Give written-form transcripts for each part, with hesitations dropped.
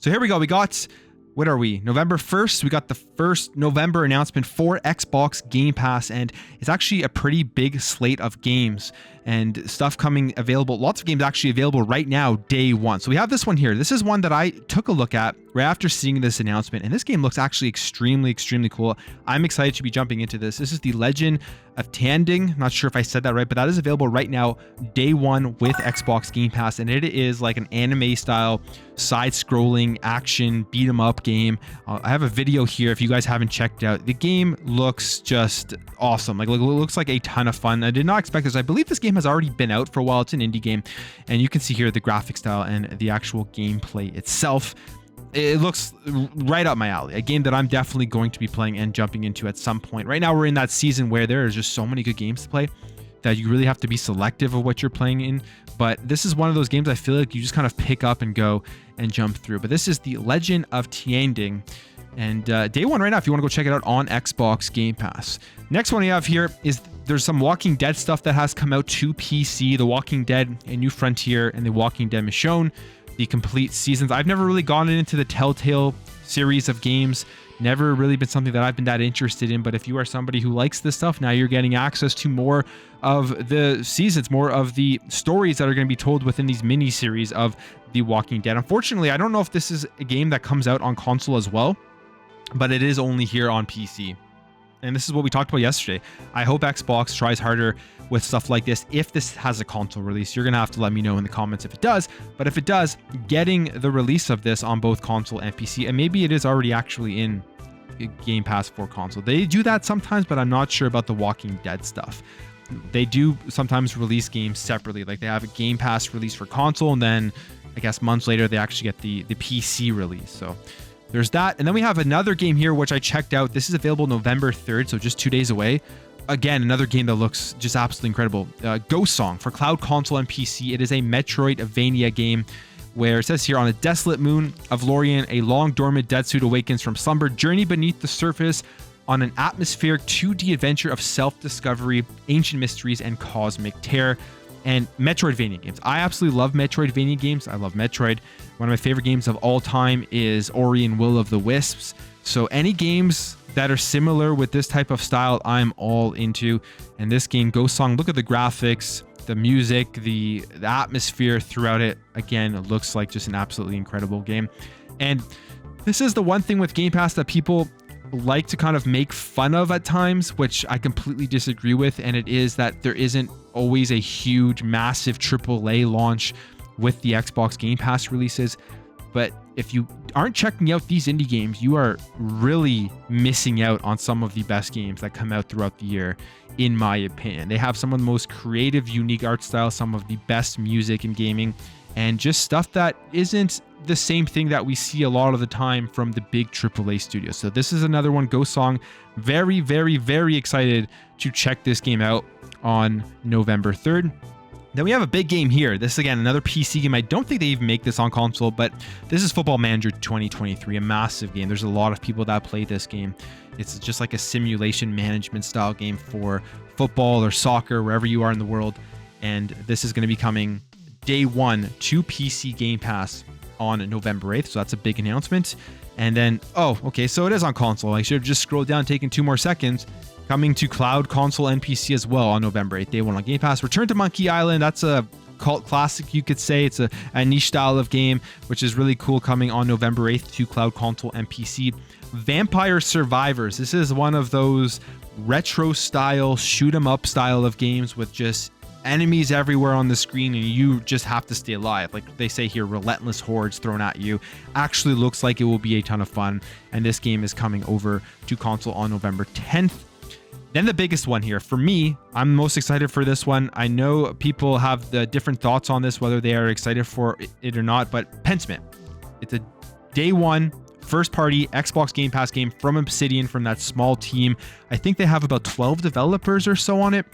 So here we go. We got, what are we? November 1st. We got the first November announcement for Xbox Game Pass, and it's actually a pretty big slate of games and stuff coming available. Lots of games actually available right now, day one. So we have this one here. This is one that I took a look at right after seeing this announcement, and this game looks actually extremely cool. I'm excited to be jumping into this. This is The Legend of Tanding. Not sure if I said that right, but that is available right now, day one with Xbox Game Pass, and it is like an anime style side-scrolling action beat 'em up game. I have a video here if you guys haven't checked out. The game looks just awesome. Like, it looks like a ton of fun. I did not expect this. I believe this game has already been out for a while. It's an indie game, and you can see here the graphic style and the actual gameplay itself. It looks right up my alley. A game that I'm definitely going to be playing and jumping into at some point. Right now, we're in that season where there is just so many good games to play that you really have to be selective of what you're playing in. But this is one of those games I feel like you just kind of pick up and go and jump through. But this is The Legend of Tanding. And day one right now, if you want to go check it out on Xbox Game Pass. Next one we have here is there's some Walking Dead stuff that has come out to PC. The Walking Dead: A New Frontier and The Walking Dead Michonne, the complete seasons. I've never really gone into the Telltale series of games. Never really been something that I've been that interested in. But if you are somebody who likes this stuff, now you're getting access to more of the seasons, more of the stories that are going to be told within these mini series of The Walking Dead. Unfortunately, I don't know if this is a game that comes out on console as well, but it is only here on PC. And this is what we talked about yesterday. I hope Xbox tries harder with stuff like this. If this has a console release, you're going to have to let me know in the comments if it does. But if it does, getting the release of this on both console and PC, and maybe it is already actually in Game Pass for console. They do that sometimes, but I'm not sure about the Walking Dead stuff. They do sometimes release games separately. Like they have a Game Pass release for console, and then I guess months later, they actually get the PC release. So there's that. And then we have another game here, which I checked out. This is available November 3rd, so just 2 days away. Again, another game that looks just absolutely incredible. Ghost Song for cloud, console, and PC. It is a Metroidvania game where it says here, on a desolate moon of Lorien, a long dormant dead suit awakens from slumber. Journey beneath the surface on an atmospheric 2D adventure of self-discovery, ancient mysteries, and cosmic terror. And Metroidvania games. I absolutely love Metroidvania games. I love Metroid. One of my favorite games of all time is Ori and Will of the Wisps. So any games that are similar with this type of style, I'm all into. And this game, Ghost Song, look at the graphics, the music, the atmosphere throughout it. Again, it looks like just an absolutely incredible game. And this is the one thing with Game Pass that people like to kind of make fun of at times, which I completely disagree with, and it is that there isn't always a huge, massive AAA launch with the Xbox Game Pass releases. But if you aren't checking out these indie games, you are really missing out on some of the best games that come out throughout the year, in my opinion. They have some of the most creative, unique art styles, some of the best music in gaming, and just stuff that isn't the same thing that we see a lot of the time from the big AAA studios. So this is another one, Ghost Song. Very excited to check this game out on November 3rd. Then we have a big game here. This is, again, another PC game. I don't think they even make this on console, but this is Football Manager 2023, a massive game. There's a lot of people that play this game. It's just like a simulation management style game for football or soccer, wherever you are in the world. And this is going to be coming day one to PC Game Pass on November 8th. So that's a big announcement. And then, oh, okay, so it is on console. I should have just scrolled down, taken 2 more seconds. Coming to cloud, console, and PC as well on November 8th. Day one on Game Pass. Return to Monkey Island. That's a cult classic, you could say. It's a niche style of game, which is really cool, coming on November 8th to cloud, console, and PC. Vampire Survivors. This is one of those retro style, shoot 'em up style of games with just enemies everywhere on the screen, and you just have to stay alive. Like they say here, relentless hordes thrown at you. Actually looks like it will be a ton of fun. And this game is coming over to console on November 10th. Then the biggest one here, for me, I'm most excited for this one. I know people have the different thoughts on this, whether they are excited for it or not, but Pentiment. It's a day one, first party Xbox Game Pass game from Obsidian, from that small team. I think they have about 12 developers or so on it,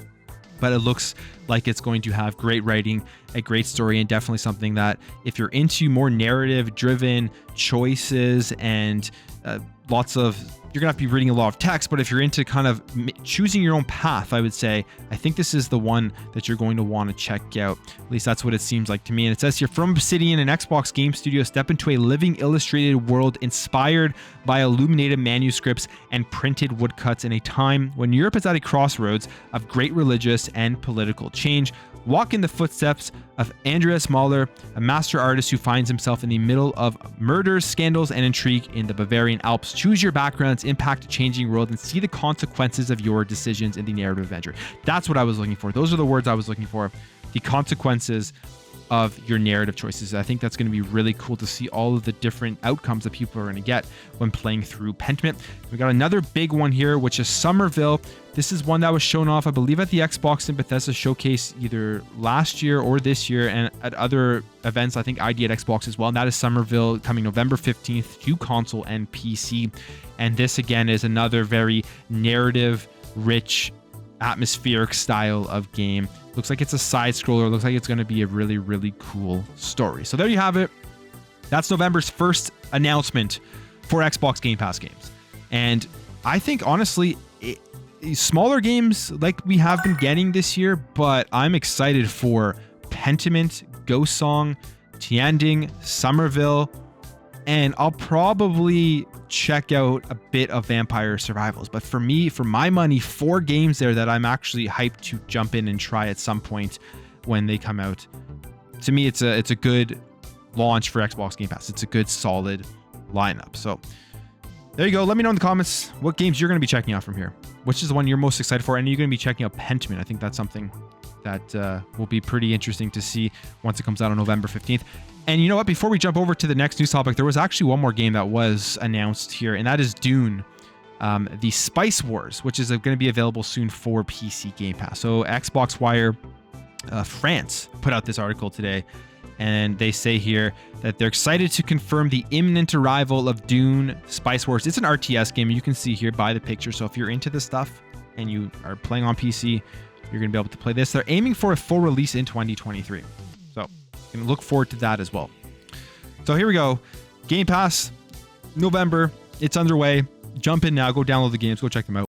but it looks like it's going to have great writing, a great story, and definitely something that if you're into more narrative driven choices and lots of you're gonna have to be reading a lot of text, but if you're into kind of choosing your own path, I would say, I think this is the one that you're going to want to check out. At least that's what it seems like to me. And it says here, from Obsidian, an Xbox game studio, step into a living illustrated world inspired by illuminated manuscripts and printed woodcuts in a time when Europe is at a crossroads of great religious and political change. Walk in the footsteps of Andreas Mahler, a master artist who finds himself in the middle of murders, scandals, and intrigue in the Bavarian Alps. Choose your backgrounds, impact a changing world, and see the consequences of your decisions in the narrative adventure. That's what I was looking for. Those are the words I was looking for. The consequences of your narrative choices. I think that's going to be really cool to see all of the different outcomes that people are going to get when playing through Pentiment. We got another big one here, which is Somerville. This is one that was shown off, I believe, at the Xbox and Bethesda showcase either last year or this year, and at other events, I think ID at Xbox as well. And that is Somerville, coming November 15th to console and PC. And this again is another very narrative rich atmospheric style of game. Looks like it's a side scroller. Looks like it's going to be a really, really cool story. So there you have it. That's November's first announcement for Xbox Game Pass games. And I think, honestly, smaller games like we have been getting this year, but I'm excited for Pentiment, Ghost Song, Tianding, Somerville, and I'll probably check out a bit of Vampire Survivals. But for me, for my money, 4 games there that I'm actually hyped to jump in and try at some point when they come out. To me, it's a good launch for Xbox Game Pass. It's a good, solid lineup. So there you go. Let me know in the comments what games you're going to be checking out from here. Which is the one you're most excited for? And you're going to be checking out Pentiment. I think that's something that will be pretty interesting to see once it comes out on November 15th. And you know what? Before we jump over to the next news topic, there was actually one more game that was announced here, and that is Dune, the Spice Wars, which is going to be available soon for PC Game Pass. So Xbox Wire France put out this article today, and they say here that they're excited to confirm the imminent arrival of Dune Spice Wars. It's an RTS game. You can see here by the picture. So if you're into this stuff and you are playing on PC, you're going to be able to play this. They're aiming for a full release in 2023. So you can look forward to that as well. So here we go. Game Pass, November. It's underway. Jump in now. Go download the games. Go check them out.